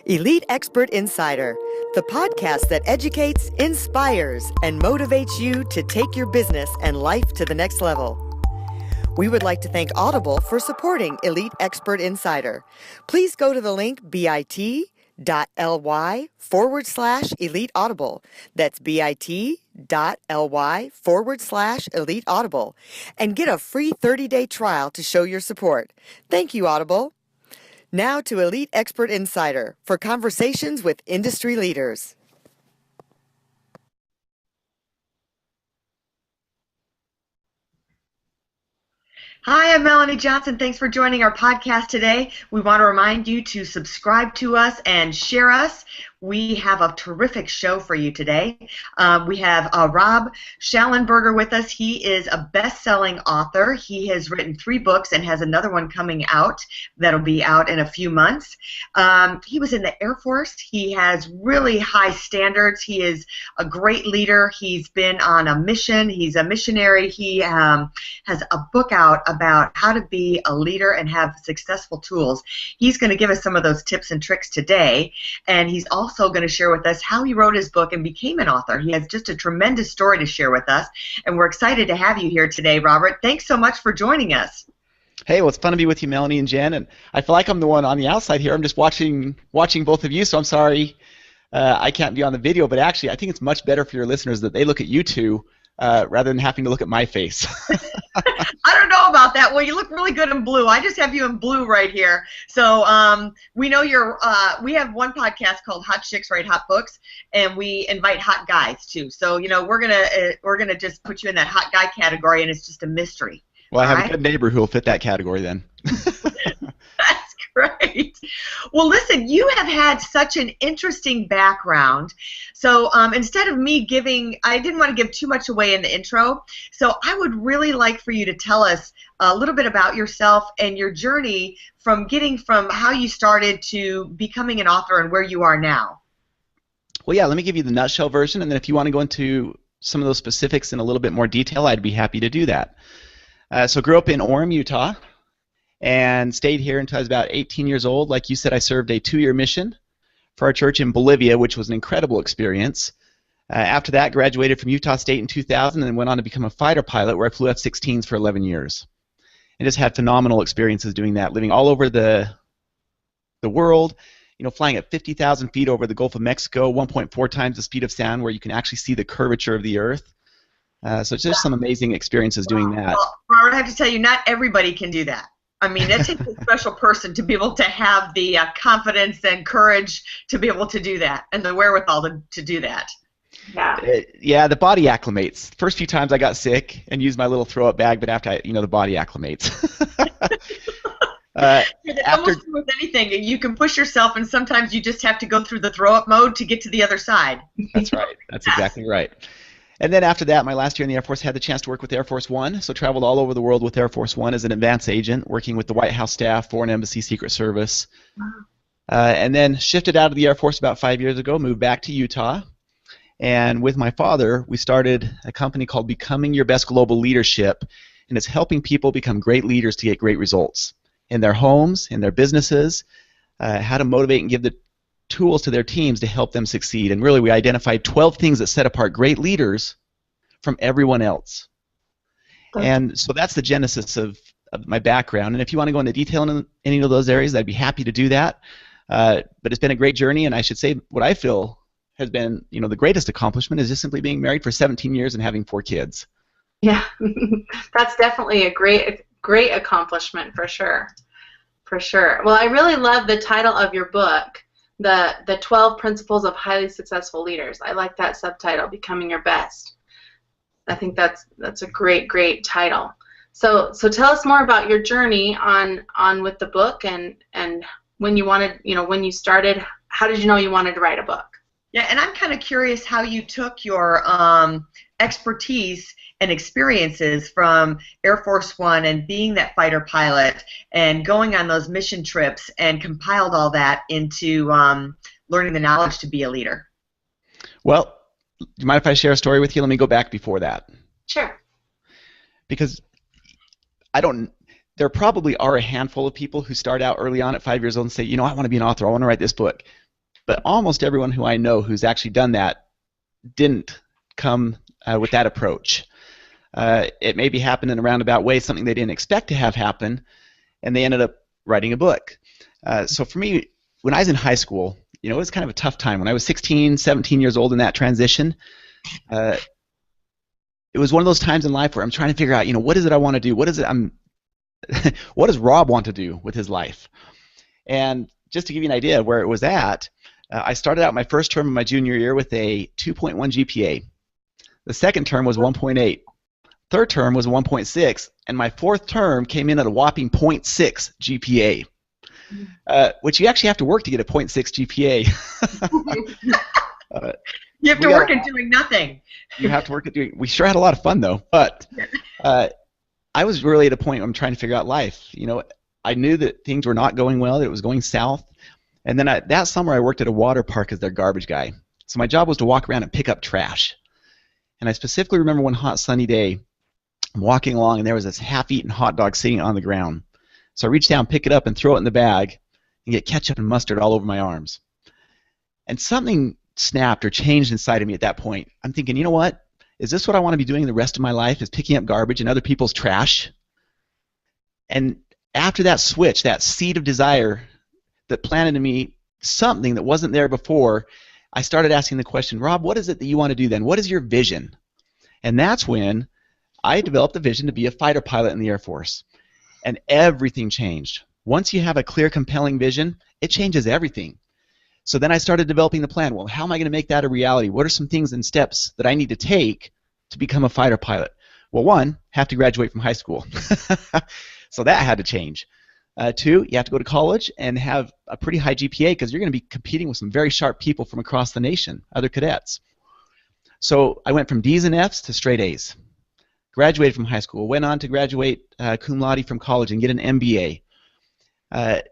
Elite Expert Insider, the podcast that educates, inspires, and motivates you to take your business and life to the next level. We would like to thank Audible for supporting Elite Expert Insider. Please go to the link bit.ly/Elite Audible. That's bit.ly/Elite Audible and get a free 30-day trial to show your support. Thank you, Audible. Now to Elite Expert Insider for conversations with industry leaders. Hi, I'm Melanie Johnson. Thanks for joining our podcast today. We want to remind you to subscribe to us and share us. We have a terrific show for you today. We have Rob Shallenberger with us. He is a best-selling author. He has written 3 books and has another one coming out that'll be out in a few months. He was in the Air Force. He has really high standards. He is a great leader. He's been on a mission. He's a missionary. He has a book out about how to be a leader and have successful tools. He's going to give us some of those tips and tricks today, and he's also going to share with us how he wrote his book and became an author. He has just a tremendous story to share with us, and we're excited to have you here today, Robert. Thanks so much for joining us. Hey, well, it's fun to be with you, Melanie and Jen, and I feel like I'm the one on the outside here. I'm just watching both of you, so I'm sorry I can't be on the video, but actually I think it's much better for your listeners that they look at you two rather than having to look at my face. I don't know about that. Well, you look really good in blue. I just have you in blue right here. So we know you're. We have one podcast called Hot Chicks Write Hot Books, and we invite hot guys too. So we're gonna just put you in that hot guy category, and it's just a mystery. Well, I have a good neighbor who will fit that category then. That's great. Well, listen, you have had such an interesting background. So instead of me I didn't want to give too much away in the intro. So I would really like for you to tell us a little bit about yourself and your journey from how you started to becoming an author and where you are now. Well, yeah, let me give you the nutshell version, and then if you want to go into some of those specifics in a little bit more detail, I'd be happy to do that. So grew up in Orem, Utah, and stayed here until I was about 18 years old. Like you said, I served a 2-year mission for our church in Bolivia, which was an incredible experience. After that, graduated from Utah State in 2000 and went on to become a fighter pilot where I flew F-16s for 11 years. And just had phenomenal experiences doing that, living all over the world, flying at 50,000 feet over the Gulf of Mexico, 1.4 times the speed of sound, where you can actually see the curvature of the earth. So it's just some amazing experiences doing that. Well, Robert, I have to tell you, not everybody can do that. I mean, it takes a special person to be able to have the confidence and courage to be able to do that, and the wherewithal to do that. Yeah, the body acclimates. First few times I got sick and used my little throw-up bag, but after the body acclimates. It's almost with anything. You can push yourself, and sometimes you just have to go through the throw-up mode to get to the other side. That's right. That's exactly right. And then after that, my last year in the Air Force, had the chance to work with Air Force One, so traveled all over the world with Air Force One as an advance agent, working with the White House staff, Foreign Embassy, Secret Service. And then shifted out of the Air Force about 5 years ago, moved back to Utah, and with my father, we started a company called Becoming Your Best Global Leadership, and it's helping people become great leaders to get great results in their homes, in their businesses, how to motivate and give the tools to their teams to help them succeed. And really, we identified 12 things that set apart great leaders from everyone else. And so that's the genesis of my background. And if you want to go into detail in any of those areas, I'd be happy to do that. But it's been a great journey, and I should say what I feel has been, the greatest accomplishment is just simply being married for 17 years and having 4 kids. Yeah, that's definitely a great accomplishment for sure. For sure. Well, I really love the title of your book, the 12 Principles of Highly Successful Leaders. I like that subtitle, Becoming Your Best. I think that's a great title. So tell us more about your journey on with the book and when you wanted, when you started. How did you know you wanted to write a book? Yeah, and I'm kind of curious how you took your expertise and experiences from Air Force One and being that fighter pilot and going on those mission trips and compiled all that into learning the knowledge to be a leader. Well, do you mind if I share a story with you? Let me go back before that. Sure. Because there probably are a handful of people who start out early on at 5 years old and say, I want to be an author, I want to write this book. But almost everyone who I know who's actually done that didn't come with that approach. It maybe happened in a roundabout way, something they didn't expect to have happen, and they ended up writing a book. So for me, when I was in high school, it was kind of a tough time. When I was 16, 17 years old in that transition, it was one of those times in life where I'm trying to figure out, what is it I want to do? What does Rob want to do with his life? And just to give you an idea of where it was at, I started out my first term of my junior year with a 2.1 GPA. The second term was 1.8. Third term was 1.6, and my fourth term came in at a whopping 0.6 GPA, which you actually have to work to get a 0.6 GPA. You have to work at doing nothing. You have to work at doing. We sure had a lot of fun though, but I was really at a point where I'm trying to figure out life. I knew that things were not going well, that it was going south, and then that summer I worked at a water park as their garbage guy. So my job was to walk around and pick up trash. And I specifically remember one hot sunny day, I'm walking along and there was this half-eaten hot dog sitting on the ground. So I reached down, pick it up, and throw it in the bag, and get ketchup and mustard all over my arms. And something snapped or changed inside of me at that point. I'm thinking, you know what? Is this what I want to be doing the rest of my life, is picking up garbage and other people's trash? And after that switch, that seed of desire that planted in me something that wasn't there before, I started asking the question, Rob, what is it that you want to do then? What is your vision? And that's when I developed the vision to be a fighter pilot in the Air Force. And everything changed. Once you have a clear, compelling vision, it changes everything. So then I started developing the plan. Well, how am I going to make that a reality? What are some things and steps that I need to take to become a fighter pilot? Well, one, have to graduate from high school. So that had to change. Two, you have to go to college and have a pretty high GPA because you're going to be competing with some very sharp people from across the nation, other cadets. So I went from D's and F's to straight A's. Graduated from high school, went on to graduate cum laude from college and get an MBA. I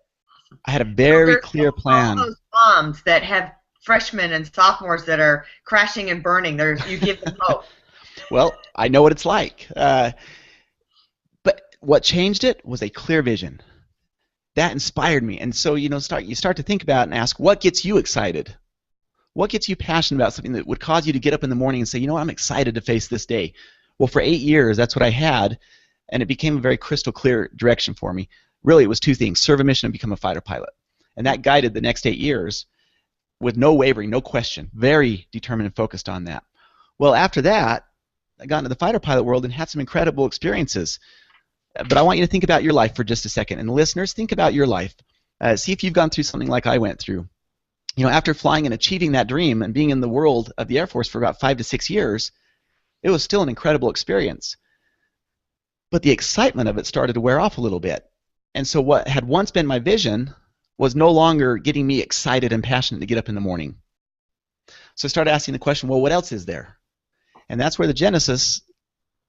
had a very clear plan. All those bombs that have freshmen and sophomores that are crashing and burning, you give them hope. Well, I know what it's like. But what changed it was a clear vision. That inspired me. And so, you start to think about and ask, what gets you excited? What gets you passionate about something that would cause you to get up in the morning and say, I'm excited to face this day? Well, for 8 years, that's what I had, and it became a very crystal clear direction for me. Really, it was two things: serve a mission and become a fighter pilot. And that guided the next 8 years with no wavering, no question, very determined and focused on that. Well, after that, I got into the fighter pilot world and had some incredible experiences. But I want you to think about your life for just a second. And listeners, think about your life. See if you've gone through something like I went through. After flying and achieving that dream and being in the world of the Air Force for about 5 to 6 years, it was still an incredible experience. But the excitement of it started to wear off a little bit. And so what had once been my vision was no longer getting me excited and passionate to get up in the morning. So I started asking the question, well, what else is there? And that's where the genesis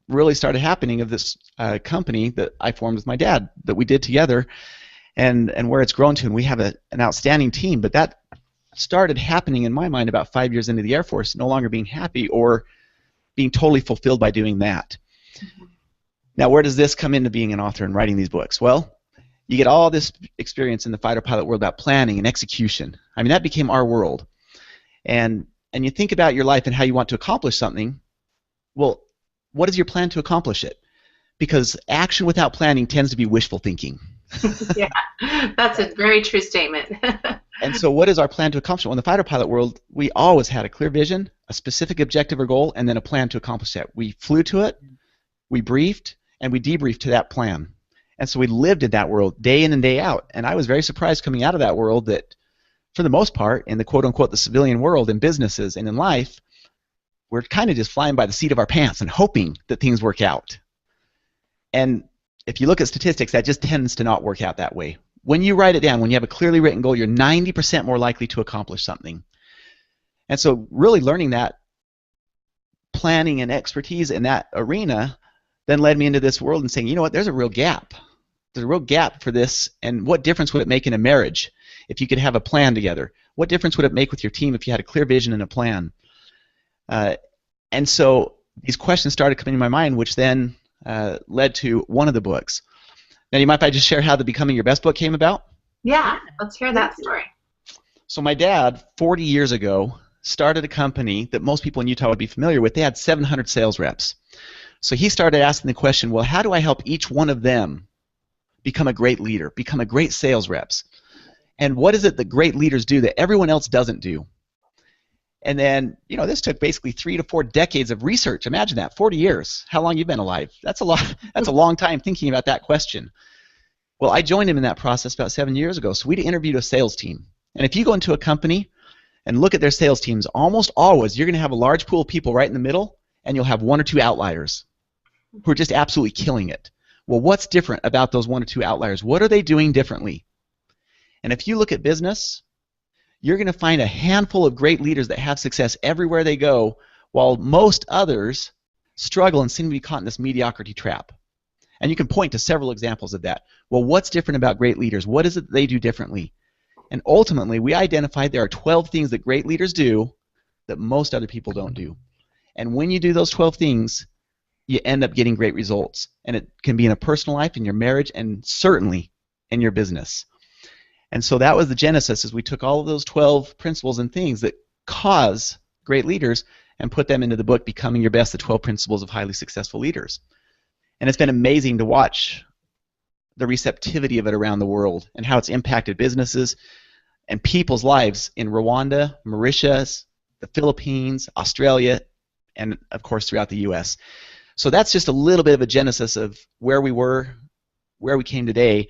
really started happening of this company that I formed with my dad, that we did together, and where it's grown to. And we have an outstanding team. But that started happening in my mind about 5 years into the Air Force, no longer being happy or being totally fulfilled by doing that. Mm-hmm. Now, where does this come into being an author and writing these books? Well, you get all this experience in the fighter pilot world about planning and execution. I mean, that became our world. And you think about your life and how you want to accomplish something. Well, what is your plan to accomplish it? Because action without planning tends to be wishful thinking. Yeah, that's a very true statement. And so what is our plan to accomplish it? Well, in the fighter pilot world, we always had a clear vision, a specific objective or goal, and then a plan to accomplish that. We flew to it, we briefed, and we debriefed to that plan. And so we lived in that world day in and day out. And I was very surprised coming out of that world that, for the most part, in the quote-unquote the civilian world, in businesses and in life, we're kind of just flying by the seat of our pants and hoping that things work out. And if you look at statistics, that just tends to not work out that way. When you write it down, when you have a clearly written goal, you're 90% more likely to accomplish something. And so really learning that planning and expertise in that arena then led me into this world and saying, you know what, there's a real gap. There's a real gap for this, and what difference would it make in a marriage if you could have a plan together? What difference would it make with your team if you had a clear vision and a plan? And so these questions started coming to my mind, which then led to one of the books. Now, you mind if I just share how the Becoming Your Best book came about? Yeah, let's hear that story. So my dad, 40 years ago, started a company that most people in Utah would be familiar with. They had 700 sales reps. So he started asking the question, well, how do I help each one of them become a great leader, become a great sales reps? And what is it that great leaders do that everyone else doesn't do? And then, this took basically 3 to 4 decades of research. Imagine that, 40 years. How long you've been alive? That's a lot. That's a long time thinking about that question. Well, I joined him in that process about 7 years ago. So we interviewed a sales team. And if you go into a company and look at their sales teams, almost always you're going to have a large pool of people right in the middle, and you'll have 1 or 2 outliers who are just absolutely killing it. Well, what's different about those 1 or 2 outliers? What are they doing differently? And if you look at business, you're going to find a handful of great leaders that have success everywhere they go, while most others struggle and seem to be caught in this mediocrity trap. And you can point to several examples of that. Well, what's different about great leaders? What is it that they do differently? And ultimately, we identified there are 12 things that great leaders do that most other people don't do. And when you do those 12 things, you end up getting great results. And it can be in a personal life, in your marriage, and certainly in your business. And so that was the genesis, is we took all of those 12 principles and things that cause great leaders and put them into the book, Becoming Your Best, the 12 Principles of Highly Successful Leaders. And it's been amazing to watch the receptivity of it around the world and how it's impacted businesses and people's lives in Rwanda, Mauritius, the Philippines, Australia, and of course throughout the U.S. So that's just a little bit of a genesis of where we were, where we came today.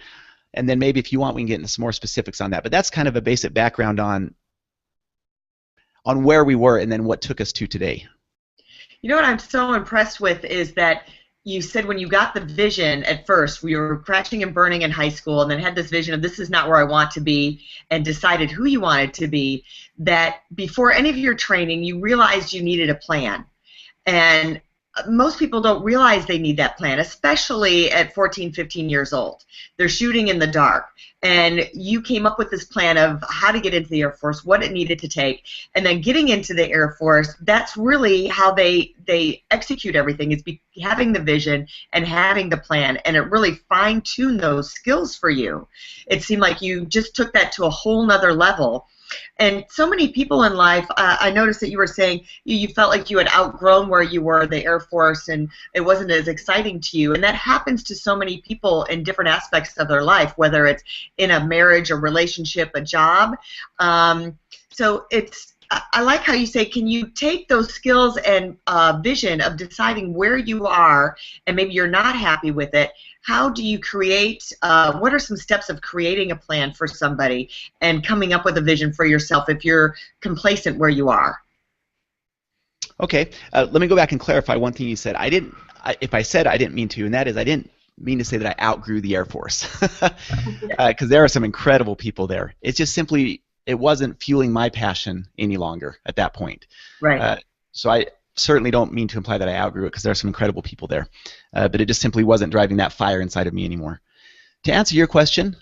And then maybe if you want, we can get into some more specifics on that. But that's kind of a basic background on where we were and then what took us to today. You know what I'm so impressed with is that you said when you got the vision at first, we were crashing and burning in high school and then had this vision of this is not where I want to be and decided who you wanted to be, that before any of your training, you realized you needed a plan. And most people don't realize they need that plan, especially at 14, 15 years old. They're shooting in the dark. And you came up with this plan of how to get into the Air Force, what it needed to take, and then getting into the Air Force, that's really how they execute everything, is having the vision and having the plan, and it really fine-tuned those skills for you. It seemed like you just took that to a whole nother level. And so many people in life, I noticed that you were saying you felt like you had outgrown where you were, the Air Force, and it wasn't as exciting to you. And that happens to so many people in different aspects of their life, whether it's in a marriage, a relationship, a job. So I like how you say, can you take those skills and vision of deciding where you are and maybe you're not happy with it, how do you create, what are some steps of creating a plan for somebody and coming up with a vision for yourself if you're complacent where you are? Okay, let me go back and clarify one thing you said. If I said I didn't mean to, and that is I didn't mean to say that I outgrew the Air Force, because there are some incredible people there. It's just simply, it wasn't fueling my passion any longer at that point. Right. So I certainly don't mean to imply that I outgrew it, because there are some incredible people there. But it just simply wasn't driving that fire inside of me anymore. To answer your question,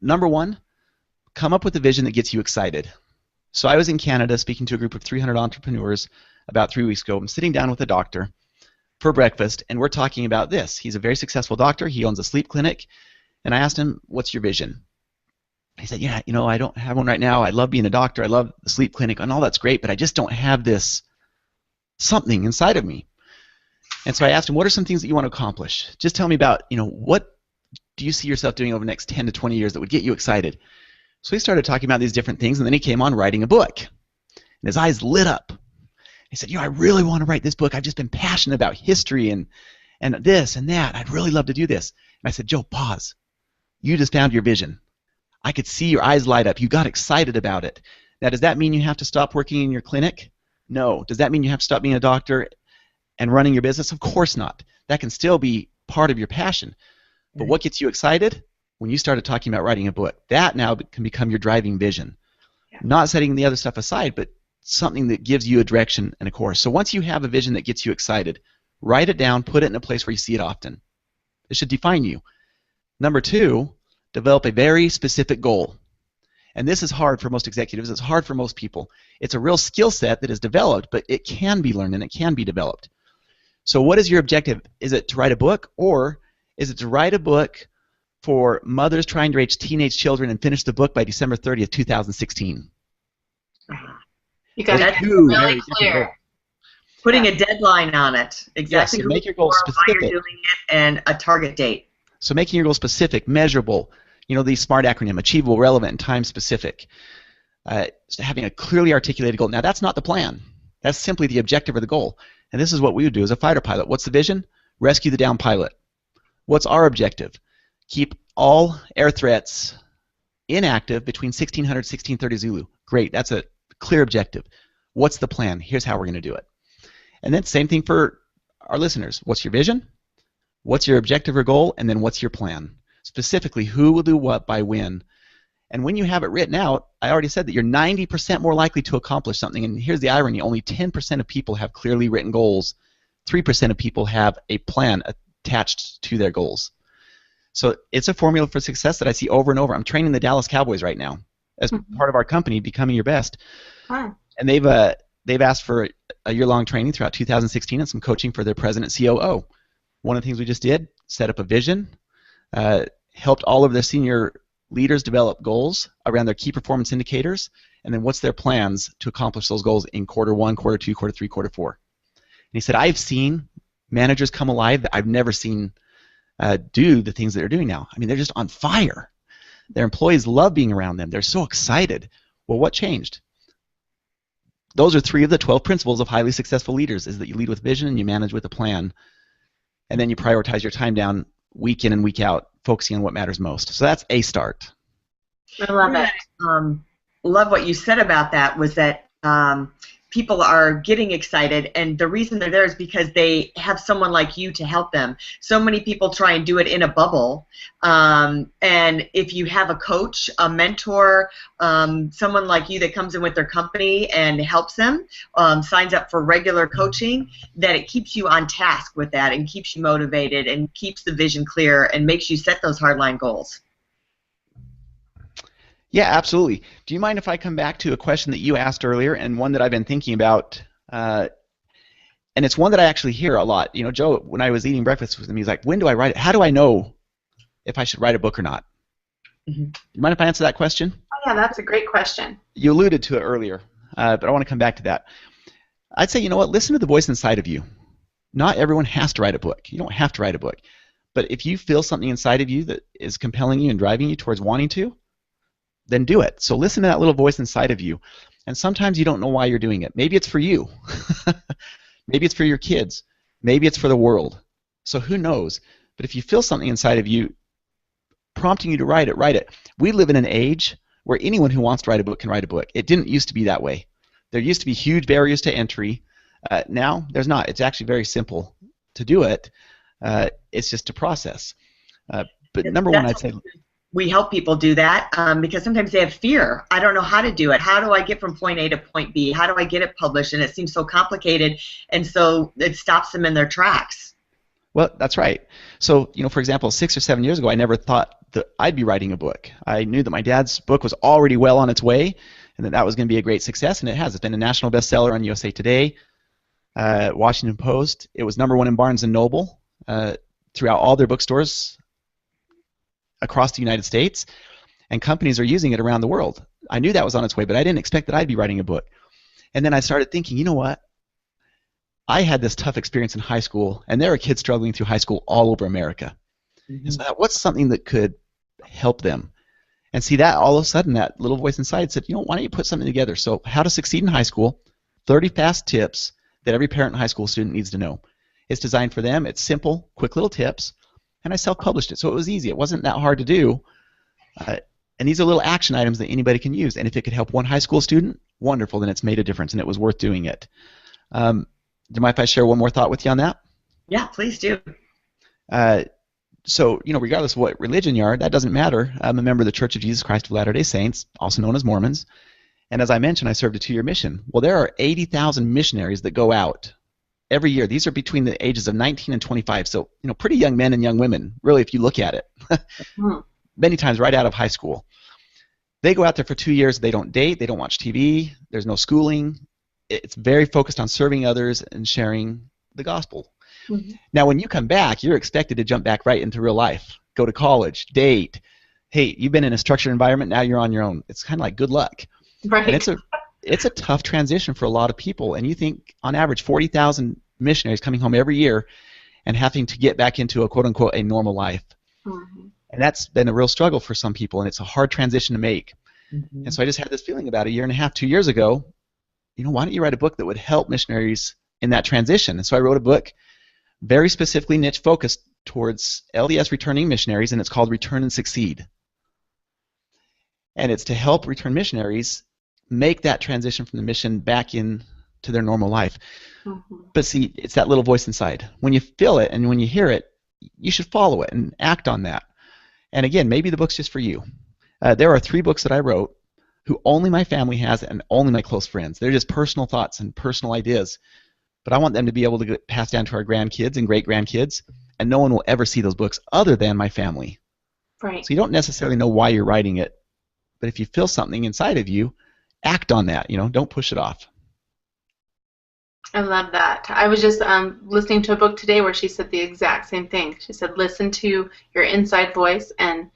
number one, come up with a vision that gets you excited. So I was in Canada speaking to a group of 300 entrepreneurs about 3 weeks ago. I'm sitting down with a doctor for breakfast, and we're talking about this. He's a very successful doctor. He owns a sleep clinic. And I asked him, what's your vision? He said, yeah, I don't have one right now. I love being a doctor. I love the sleep clinic, and all that's great, but I just don't have this something inside of me. And so I asked him, what are some things that you want to accomplish? Just tell me about, what do you see yourself doing over the next 10 to 20 years that would get you excited? So he started talking about these different things, and then he came on writing a book. And his eyes lit up. He said, I really want to write this book. I've just been passionate about history and this and that. I'd really love to do this. And I said, Joe, pause. You just found your vision. I could see your eyes light up. You got excited about it. Now, does that mean you have to stop working in your clinic? No. Does that mean you have to stop being a doctor and running your business? Of course not. That can still be part of your passion. But what gets you excited? When you started talking about writing a book. That now can become your driving vision. Yeah. Not setting the other stuff aside, but something that gives you a direction and a course. So once you have a vision that gets you excited, write it down, put it in a place where you see it often. It should define you. Number two, develop a very specific goal. And this is hard for most executives. It's hard for most people. It's a real skill set that is developed, but it can be learned and it can be developed. So what is your objective? Is it to write a book, or is it to write a book for mothers trying to raise teenage children and finish the book by December 30th, 2016. You got to be Two really very different clear. goals. Putting a deadline on it. Exactly Yes, who make your you goals are, why you're specific. doing it, and a target date. So making your goals specific, measurable, the SMART acronym, achievable, relevant, and time specific. So having a clearly articulated goal. Now that's not the plan. That's simply the objective or the goal. And this is what we would do as a fighter pilot. What's the vision? Rescue the downed pilot. What's our objective? Keep all air threats inactive between 1600 and 1630 Zulu. Great, that's a clear objective. What's the plan? Here's how we're going to do it. And then same thing for our listeners. What's your vision? What's your objective or goal? And then what's your plan? Specifically, who will do what by when? And when you have it written out, I already said that you're 90% more likely to accomplish something. And here's the irony. Only 10% of people have clearly written goals. 3% of people have a plan attached to their goals. So it's a formula for success that I see over and over. I'm training the Dallas Cowboys right now as part of our company, Becoming Your Best. Wow. And they've asked for a year-long training throughout 2016 and some coaching for their president COO. One of the things we just did, set up a vision, helped all of their senior leaders develop goals around their key performance indicators, and then what's their plans to accomplish those goals in quarter 1, quarter 2, quarter 3, quarter 4. And he said, I've seen managers come alive that I've never seen do the things that they're doing now. I mean, they're just on fire. Their employees love being around them. They're so excited. Well, what changed? Those are 3 of the 12 principles of highly successful leaders, is that you lead with vision and you manage with a plan, and then you prioritize your time down week in and week out, focusing on what matters most. So that's a start. I love it. Love what you said about that was that people are getting excited, and the reason they're there is because they have someone like you to help them. So many people try and do it in a bubble, and if you have a coach, a mentor, someone like you that comes in with their company and helps them, signs up for regular coaching, that it keeps you on task with that and keeps you motivated and keeps the vision clear and makes you set those hardline goals. Yeah, absolutely. Do you mind if I come back to a question that you asked earlier, and one that I've been thinking about, and it's one that I actually hear a lot. Joe, when I was eating breakfast with him, he's like, when do I write it? How do I know if I should write a book or not? Do you mind if I answer that question? Oh, yeah, that's a great question. You alluded to it earlier, but I want to come back to that. I'd say, listen to the voice inside of you. Not everyone has to write a book. You don't have to write a book. But if you feel something inside of you that is compelling you and driving you towards wanting to, then do it. So listen to that little voice inside of you. And sometimes you don't know why you're doing it. Maybe it's for you. Maybe it's for your kids. Maybe it's for the world. So who knows? But if you feel something inside of you prompting you to write it, write it. We live in an age where anyone who wants to write a book can write a book. It didn't used to be that way. There used to be huge barriers to entry. Now there's not. It's actually very simple to do it. It's just a process. But number one, I'd say... We help people do that because sometimes they have fear. I don't know how to do it. How do I get from point A to point B? How do I get it published? And it seems so complicated, and so it stops them in their tracks. Well, that's right. So, for example, 6 or 7 years ago, I never thought that I'd be writing a book. I knew that my dad's book was already well on its way, and that was going to be a great success, and it has. It's been a national bestseller on USA Today, Washington Post. It was #1 in Barnes & Noble throughout all their bookstores across the United States, and companies are using it around the world. I knew that was on its way, but I didn't expect that I'd be writing a book. And then I started thinking, you know what? I had this tough experience in high school, and there are kids struggling through high school all over America. And so I thought, what's something that could help them? And see, that all of a sudden, that little voice inside said, why don't you put something together? So How to Succeed in High School, 30 fast tips that every parent and high school student needs to know. It's designed for them. It's simple, quick little tips. And I self-published it, so it was easy. It wasn't that hard to do. And these are little action items that anybody can use. And if it could help one high school student, wonderful, then it's made a difference, and it was worth doing it. Do you mind if I share one more thought with you on that? Yeah, please do. So, regardless of what religion you are, that doesn't matter. I'm a member of the Church of Jesus Christ of Latter-day Saints, also known as Mormons. And as I mentioned, I served a 2-year mission. Well, there are 80,000 missionaries that go out every year. These are between the ages of 19 and 25, so pretty young men and young women, really, if you look at it. Many times right out of high school. They go out there for 2 years. They don't date. They don't watch TV. There's no schooling. It's very focused on serving others and sharing the gospel. Now, when you come back, you're expected to jump back right into real life. go to college, date. Hey, you've been in a structured environment, now you're on your own. It's kind of like good luck. Right. And it's a tough transition for a lot of people. And you think, on average, 40,000 missionaries coming home every year and having to get back into a quote-unquote a normal life. Mm-hmm. And that's been a real struggle for some people, and it's a hard transition to make. Mm-hmm. And so I just had this feeling about a year and a half, 2 years ago, why don't you write a book that would help missionaries in that transition? And so I wrote a book very specifically niche focused towards LDS returning missionaries, and it's called Return and Succeed. And it's to help return missionaries make that transition from the mission back into their normal life. Mm-hmm. But see, it's that little voice inside. When you feel it and when you hear it, you should follow it and act on that. And again, maybe the book's just for you. There are 3 books that I wrote who only my family has and only my close friends. They're just personal thoughts and personal ideas. But I want them to be able to get passed down to our grandkids and great-grandkids, and no one will ever see those books other than my family. Right. So you don't necessarily know why you're writing it, but if you feel something inside of you, act on that. Don't push it off. I love that. I was just listening to a book today where she said the exact same thing. She said, listen to your inside voice and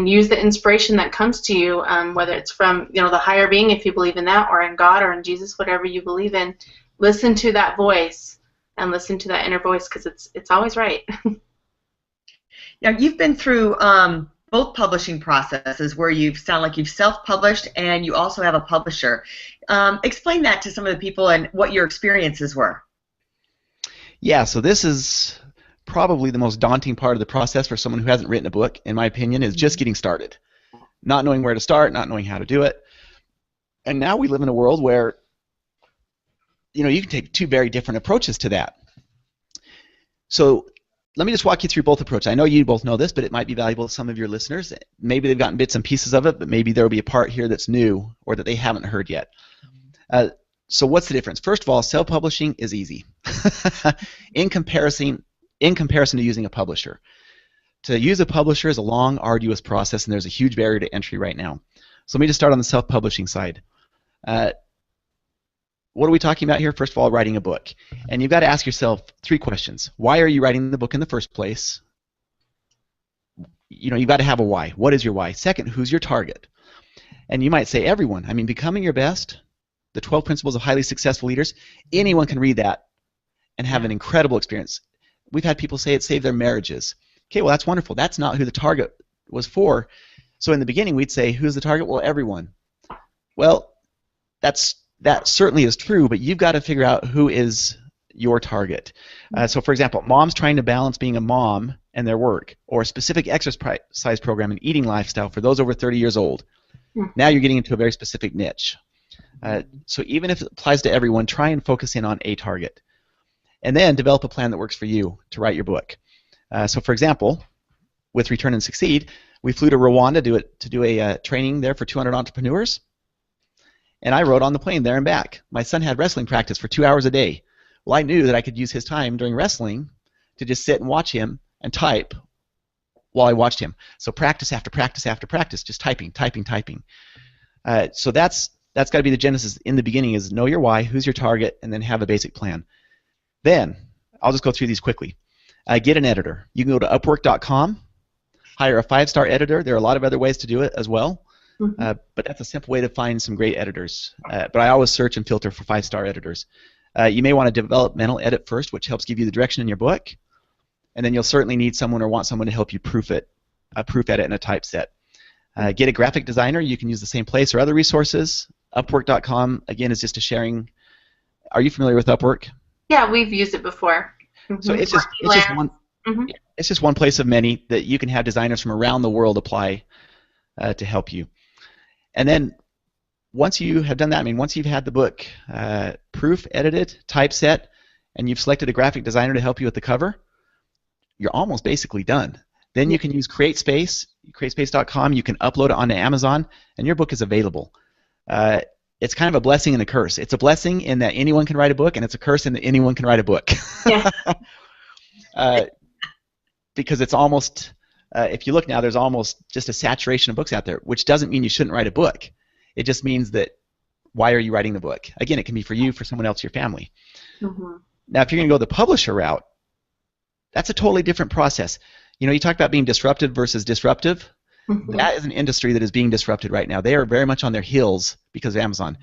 use the inspiration that comes to you, whether it's from the higher being, if you believe in that, or in God or in Jesus, whatever you believe in. Listen to that voice and listen to that inner voice, because it's always right. Now, you've been through both publishing processes where you sound like you've self-published and you also have a publisher. Explain that to some of the people and what your experiences were. Yeah, so this is probably the most daunting part of the process for someone who hasn't written a book, in my opinion, is just getting started. Not knowing where to start, not knowing how to do it. And now we live in a world where you can take 2 very different approaches to that. So let me just walk you through both approaches. I know you both know this, but it might be valuable to some of your listeners. Maybe they've gotten bits and pieces of it, but maybe there will be a part here that's new or that they haven't heard yet. So what's the difference? First of all, self-publishing is easy in comparison to using a publisher. To use a publisher is a long, arduous process, and there's a huge barrier to entry right now. So let me just start on the self-publishing side. What are we talking about here? First of all, writing a book. And you've got to ask yourself 3 questions. Why are you writing the book in the first place? You've got to have a why. What is your why? Second, who's your target? And you might say everyone. Becoming your best, the 12 Principles of Highly Successful Leaders, anyone can read that and have an incredible experience. We've had people say it saved their marriages. Okay, well, that's wonderful. That's not who the target was for. So in the beginning, we'd say, who's the target? Well, everyone. Well, that certainly is true, but you've got to figure out who is your target. So, for example, moms trying to balance being a mom and their work, or a specific exercise program and eating lifestyle for those over 30 years old. Now you're getting into a very specific niche. So even if it applies to everyone, try and focus in on a target. And then develop a plan that works for you to write your book. So, for example, with Return and Succeed, we flew to Rwanda to do a training there for 200 entrepreneurs. And I rode on the plane there and back. My son had wrestling practice for 2 hours a day. Well, I knew that I could use his time during wrestling to just sit and watch him and type while I watched him. So practice after practice after practice, just typing. So that's got to be the genesis in the beginning, is know your why, who's your target, and then have a basic plan. Then, I'll just go through these quickly. Get an editor. You can go to Upwork.com, hire a 5-star editor. There are a lot of other ways to do it as well. But that's a simple way to find some great editors. But I always search and filter for 5-star editors. You may want to developmental edit first, which helps give you the direction in your book. And then you'll certainly need someone or want someone to help you proof edit and a typeset. Get a graphic designer. You can use the same place or other resources. Upwork.com, again, is just a sharing. Are you familiar with Upwork? Yeah, we've used it before. So it's just one place of many that you can have designers from around the world apply to help you. And then once you have done that, once you've had the book proof edited, typeset, and you've selected a graphic designer to help you with the cover, you're almost basically done. Then you can use CreateSpace, CreateSpace.com. You can upload it onto Amazon, and your book is available. It's kind of a blessing and a curse. It's a blessing in that anyone can write a book, and it's a curse in that anyone can write a book. Yeah. Because it's almost, if you look now, there's almost just a saturation of books out there, which doesn't mean you shouldn't write a book. It just means that why are you writing the book? Again, it can be for you, for someone else, your family. Now, if you're going to go the publisher route, that's a totally different process. You talk about being disrupted versus disruptive. Mm-hmm. That is an industry that is being disrupted right now. They are very much on their heels because of Amazon.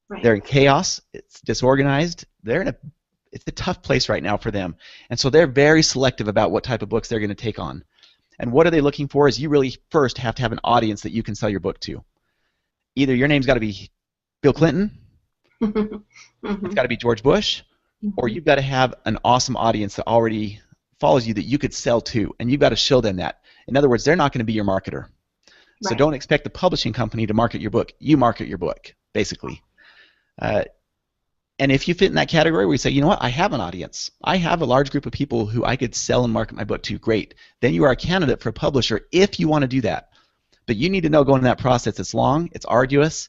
Right. They're in chaos. It's disorganized. It's a tough place right now for them. And so they're very selective about what type of books they're going to take on. And what are they looking for is you really first have to have an audience that you can sell your book to. Either your name's got to be Bill Clinton, Mm-hmm. it's got to be George Bush, or you've got to have an awesome audience that already follows you that you could sell to, and you've got to show them that. In other words, they're not going to be your marketer. So Right. don't expect the publishing company to market your book. You market your book, basically. And if you fit in that category where you say, you know what, I have an audience. I have a large group of people who I could sell and market my book to, great. Then you are a candidate for a publisher if you want to do that. But you need to know going into that process, it's long, it's arduous,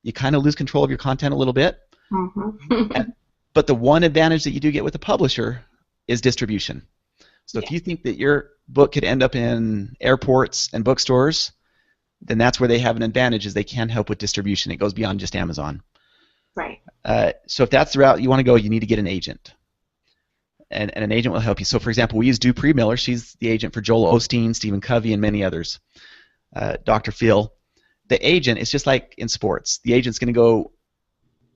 you kind of lose control of your content a little bit. Mm-hmm. But the one advantage that you do get with a publisher is distribution. So if you think that your book could end up in airports and bookstores, then that's where they have an advantage, is they can help with distribution. It goes beyond just Amazon. Right. So if that's the route you want to go, you need to get an agent. And an agent will help you. So for example, we use Dupree Miller. She's the agent for Joel Osteen, Stephen Covey, and many others. Dr. Phil. The agent is just like in sports. The agent's going to go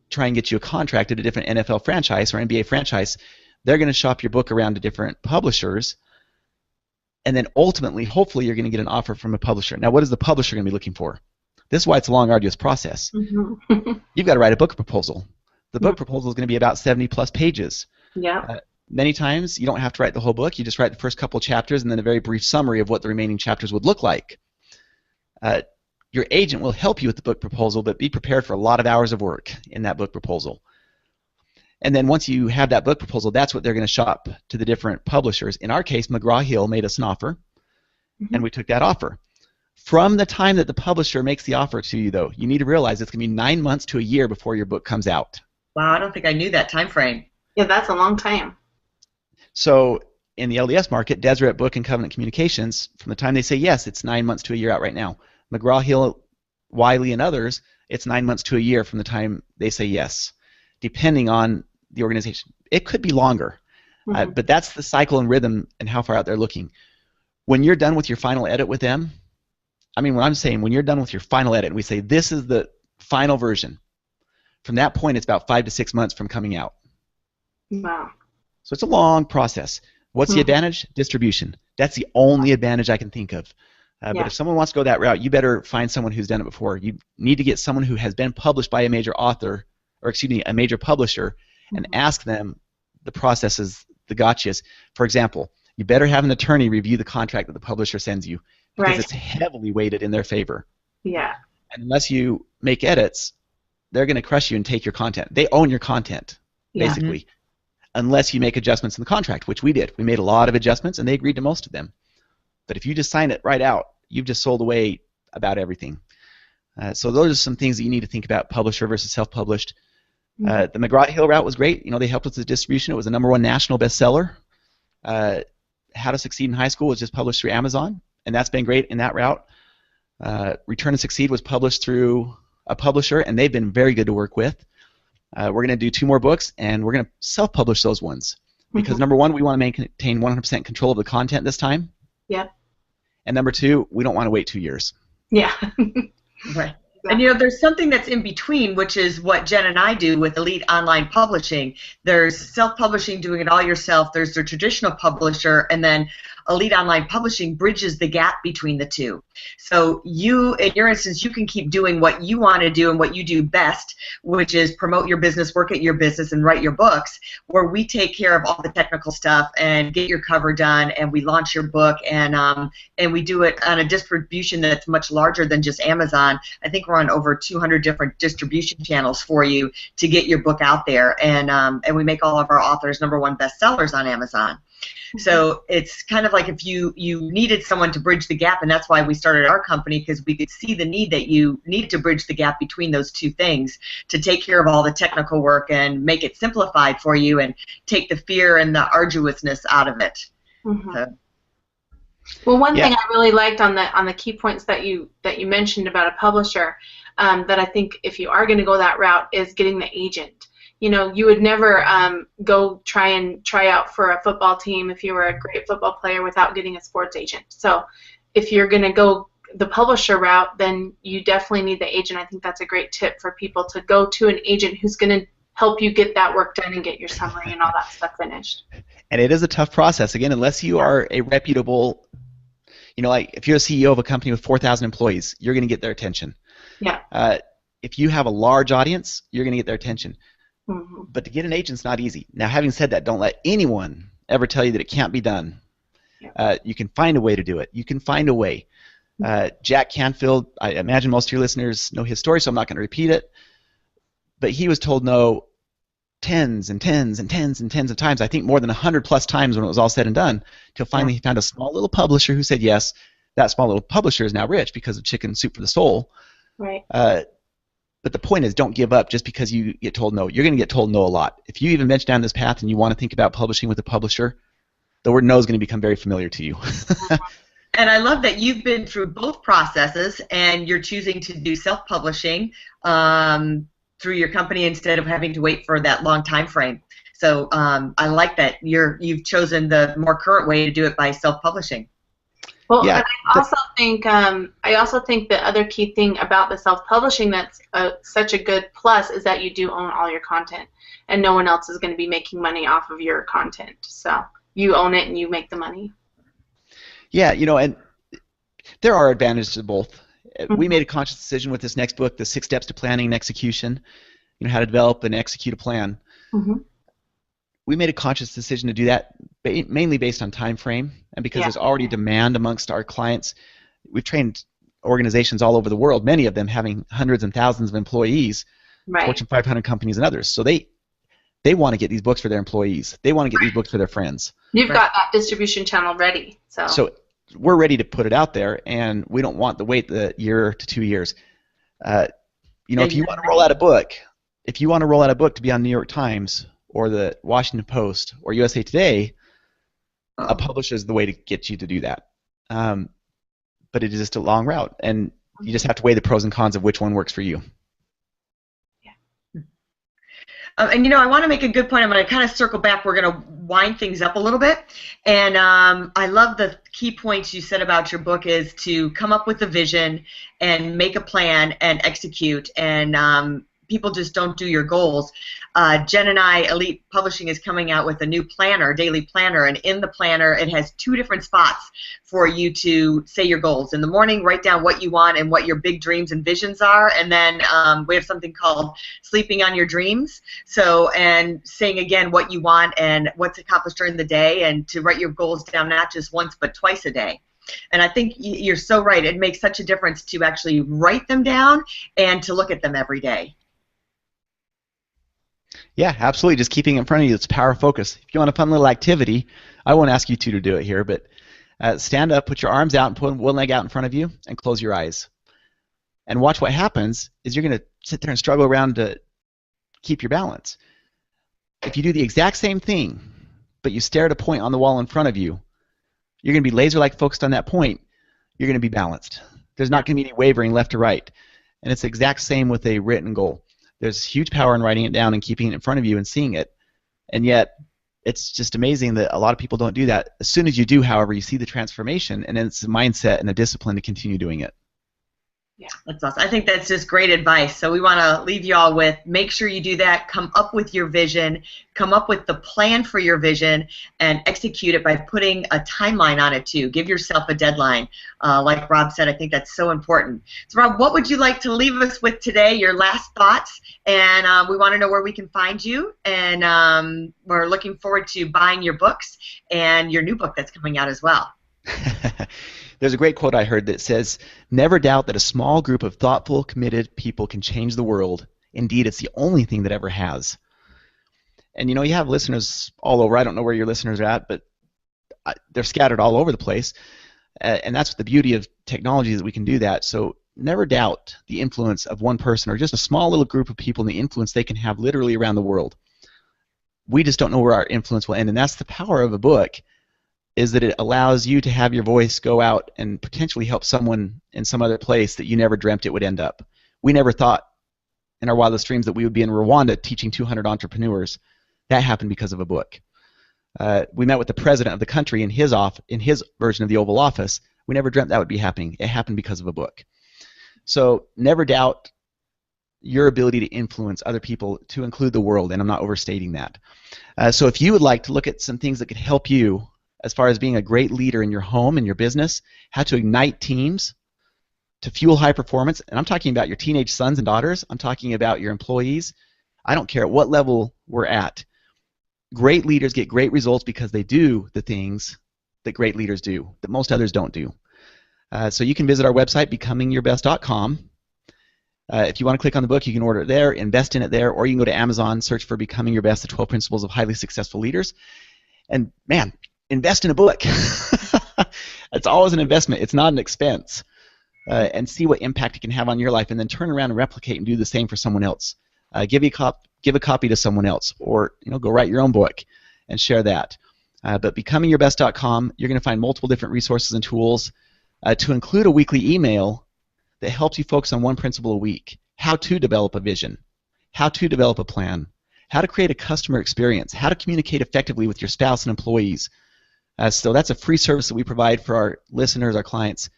try and get you a contract at a different NFL franchise or NBA franchise. They're going to shop your book around to different publishers, and then ultimately, hopefully, you're going to get an offer from a publisher. Now, what is the publisher going to be looking for? This is why it's a long, arduous process. Mm-hmm. You've got to write a book proposal. The book proposal is going to be about 70-plus pages. Yeah. Many times, you don't have to write the whole book. You just write the first couple chapters and then a very brief summary of what the remaining chapters would look like. Your agent will help you with the book proposal, but be prepared for a lot of hours of work in that book proposal. And then once you have that book proposal, that's what they're going to shop to the different publishers. In our case, McGraw-Hill made us an offer, and we took that offer. From the time that the publisher makes the offer to you, though, you need to realize it's going to be 9 months to a year before your book comes out. Wow, I don't think I knew that time frame. Yeah, that's a long time. So in the LDS market, Deseret Book and Covenant Communications, from the time they say yes, it's 9 months to a year out right now. McGraw-Hill, Wiley, and others, it's 9 months to a year from the time they say yes, depending on the organization. It could be longer, but that's the cycle and rhythm and how far out they're looking. When you're done with your final edit with them, I mean, what I'm saying, when you're done with your final edit and we say this is the final version, from that point it's about 5 to 6 months from coming out. Wow. So it's a long process. What's the advantage? Distribution. That's the only advantage I can think of. But if someone wants to go that route, you better find someone who's done it before. You need to get someone who has been published by a major author, or excuse me, a major publisher, and ask them the processes, the gotchas. For example, you better have an attorney review the contract that the publisher sends you, because it's heavily weighted in their favor. Yeah. And unless you make edits, they're going to crush you and take your content. They own your content, basically, unless you make adjustments in the contract, which we did. We made a lot of adjustments, and they agreed to most of them. But if you just sign it right out, you've just sold away about everything. So those are some things that you need to think about, publisher versus self-published. The McGraw-Hill route was great. You know, they helped us with distribution. It was a #1 national bestseller. How to Succeed in High School was just published through Amazon, and that's been great in that route. Return to Succeed was published through a publisher, and they've been very good to work with. We're going to do 2 more books, and we're going to self-publish those ones. Because #1, we want to maintain 100% control of the content this time. Yeah. And #2, we don't want to wait 2 years. Yeah. Right. And you know, there's something that's in between, which is what Jen and I do with Elite Online Publishing. There's self-publishing, doing it all yourself. There's the traditional publisher, and then Elite Online Publishing bridges the gap between the two. So you, in your instance, you can keep doing what you want to do and what you do best, which is promote your business, work at your business, and write your books, where we take care of all the technical stuff and get your cover done, and we launch your book, and we do it on a distribution that's much larger than just Amazon. I think we're on over 200 different distribution channels for you to get your book out there, and we make all of our authors #1 bestsellers on Amazon. So it's kind of like if you needed someone to bridge the gap, and that's why we started our company, because we could see the need that you need to bridge the gap between those two things to take care of all the technical work and make it simplified for you and take the fear and the arduousness out of it. So. Well, one thing I really liked on the key points that you mentioned about a publisher, that I think if you are going to go that route, is getting the agent. You would never go try out for a football team if you were a great football player without getting a sports agent. So if you're going to go the publisher route, then you definitely need the agent. I think that's a great tip for people to go to an agent who's going to help you get that work done and get your summary and all that stuff finished. And it is a tough process, again, unless you are a reputable, like if you're a CEO of a company with 4,000 employees, you're going to get their attention. Yeah. If you have a large audience, you're going to get their attention. Mm-hmm. But to get an agent's not easy. Now, having said that, don't let anyone ever tell you that it can't be done. Yeah. You can find a way to do it. You can find a way. Jack Canfield, I imagine most of your listeners know his story, so I'm not going to repeat it. But he was told no tens and tens and tens and tens of times, I think more than 100 plus times when it was all said and done, till finally he found a small little publisher who said yes. That small little publisher is now rich because of Chicken Soup for the Soul. Right. But the point is, don't give up just because you get told no. You're going to get told no a lot. If you even venture down this path and you want to think about publishing with a publisher, the word no is going to become very familiar to you. And I love that you've been through both processes and you're choosing to do self-publishing through your company instead of having to wait for that long time frame. So I like that you've chosen the more current way to do it by self-publishing. Well, yeah, I also think the other key thing about the self-publishing that's such a good plus is that you do own all your content, and no one else is going to be making money off of your content. So you own it and you make the money. Yeah, and there are advantages to both. We made a conscious decision with this next book, the 6 Steps to Planning and Execution, how to develop and execute a plan. Mm-hmm. We made a conscious decision to do that mainly based on time frame, and because there's already demand amongst our clients. We've trained organizations all over the world, many of them having hundreds and thousands of employees, Fortune 500 companies and others. So they want to get these books for their employees. They want to get these books for their friends. You've got that distribution channel ready. So we're ready to put it out there, and we don't want to wait the year to 2 years. If you want to roll out a book, to be on New York Times or the Washington Post or USA Today, a publisher is the way to get you to do that. But it is just a long route, and you just have to weigh the pros and cons of which one works for you. And I want to make a good point. I'm going to kind of circle back. We're going to wind things up a little bit. And I love the key points you said about your book is to come up with a vision and make a plan and execute. And people just don't do your goals. Jen and I, Elite Publishing, is coming out with a new planner, daily planner, and in the planner it has 2 different spots for you to say your goals. In the morning, write down what you want and what your big dreams and visions are, and then we have something called Sleeping on Your Dreams. So, and saying again what you want and what's accomplished during the day, and to write your goals down not just once but twice a day. And I think you're so right. It makes such a difference to actually write them down and to look at them every day. Yeah, absolutely. Just keeping it in front of you. It's power focus. If you want a fun little activity, I won't ask you two to do it here, but stand up, put your arms out, and put one leg out in front of you, and close your eyes. And watch what happens is you're going to sit there and struggle around to keep your balance. If you do the exact same thing, but you stare at a point on the wall in front of you, you're going to be laser-like focused on that point. You're going to be balanced. There's not going to be any wavering left or right. And it's the exact same with a written goal. There's huge power in writing it down and keeping it in front of you and seeing it. And yet, it's just amazing that a lot of people don't do that. As soon as you do, however, you see the transformation, and then it's a mindset and a discipline to continue doing it. Yeah, that's awesome. I think that's just great advice. So we want to leave you all with, make sure you do that, come up with your vision, come up with the plan for your vision, and execute it by putting a timeline on it too. Give yourself a deadline. Like Rob said, I think that's so important. So Rob, what would you like to leave us with today, your last thoughts? And we want to know where we can find you, and we're looking forward to buying your books and your new book that's coming out as well. There's a great quote I heard that says, "Never doubt that a small group of thoughtful, committed people can change the world. Indeed, it's the only thing that ever has." And you have listeners all over. I don't know where your listeners are at, but they're scattered all over the place. And that's the beauty of technology, that we can do that. So never doubt the influence of one person or just a small little group of people and the influence they can have literally around the world. We just don't know where our influence will end. And that's the power of a book, is that it allows you to have your voice go out and potentially help someone in some other place that you never dreamt it would end up. We never thought in our wildest dreams that we would be in Rwanda teaching 200 entrepreneurs. That happened because of a book. We met with the president of the country in his version of the Oval Office. We never dreamt that would be happening. It happened because of a book. So never doubt your ability to influence other people, to include the world, and I'm not overstating that. So if you would like to look at some things that could help you as far as being a great leader in your home and your business, how to ignite teams to fuel high performance, and I'm talking about your teenage sons and daughters, I'm talking about your employees, I don't care at what level we're at. Great leaders get great results because they do the things that great leaders do, that most others don't do. So you can visit our website, becomingyourbest.com. If you want to click on the book, you can order it there, invest in it there, or you can go to Amazon, search for Becoming Your Best, the 12 Principles of Highly Successful Leaders. And man, invest in a book. It's always an investment. It's not an expense. And see what impact it can have on your life, and then turn around and replicate and do the same for someone else. Give a copy to someone else, or go write your own book and share that. But becomingyourbest.com, you're going to find multiple different resources and tools to include a weekly email that helps you focus on one principle a week: how to develop a vision, how to develop a plan, how to create a customer experience, how to communicate effectively with your spouse and employees. So that's a free service that we provide for our listeners, our clients.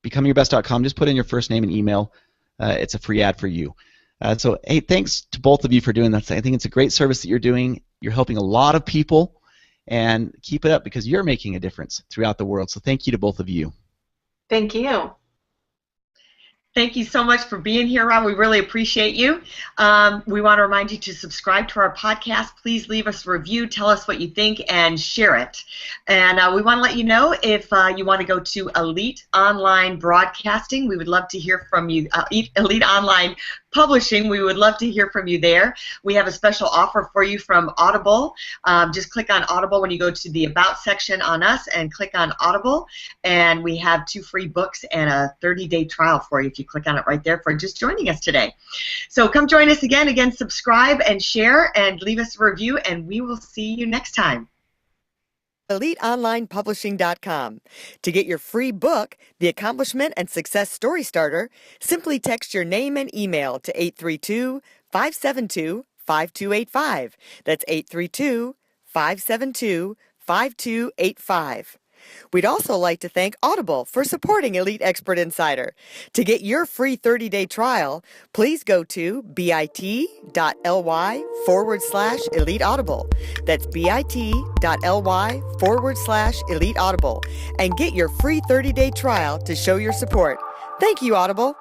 Becomingyourbest.com, just put in your first name and email. It's a free ad for you. So, hey, thanks to both of you for doing that. I think it's a great service that you're doing. You're helping a lot of people, and keep it up because you're making a difference throughout the world. So thank you to both of you. Thank you. Thank you so much for being here, Rob. We really appreciate you. We want to remind you to subscribe to our podcast. Please leave us a review, tell us what you think, and share it. And we want to let you know if you want to go to Elite Online Broadcasting. We would love to hear from you. Elite Online Publishing, we would love to hear from you there. We have a special offer for you from Audible. Just click on Audible when you go to the About section on us and click on Audible, and we have 2 free books and a 30-day trial for you if you click on it right there for just joining us today. So come join us again. Again, subscribe and share and leave us a review, and we will see you next time. EliteOnlinePublishing.com. To get your free book, The Accomplishment and Success Story Starter, simply text your name and email to 832-572-5285. That's 832-572-5285. We'd also like to thank Audible for supporting Elite Expert Insider. To get your free 30-day trial, please go to bit.ly/Elite Audible. That's bit.ly/Elite Audible, and get your free 30-day trial to show your support. Thank you, Audible.